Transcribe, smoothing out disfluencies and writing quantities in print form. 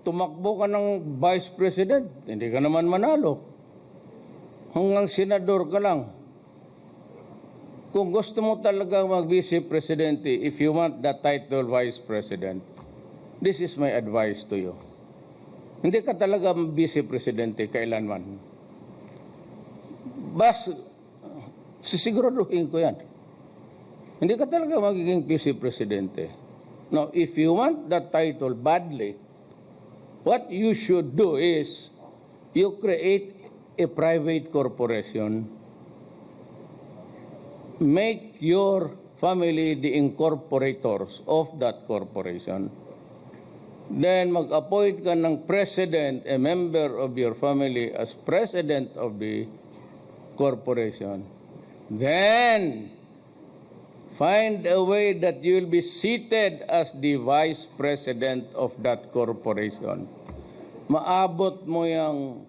tumakbo ka ng vice president, hindi ka naman manalo. Hanggang senador ka lang. Kung gusto mo talaga mag-vice presidente, if you want that title vice president, this is my advice to you. Hindi ka talaga vice presidente kailanman. Sisiguraduhin ko yan. Hindi ka talaga magiging vice presidente. Now, if you want that title badly, what you should do is you create a private corporation, make your family the incorporators of that corporation, then mag-appoint ka ng president, a member of your family as president of the corporation. Then, find a way that you will be seated as the vice president of that corporation. Maabot mo yung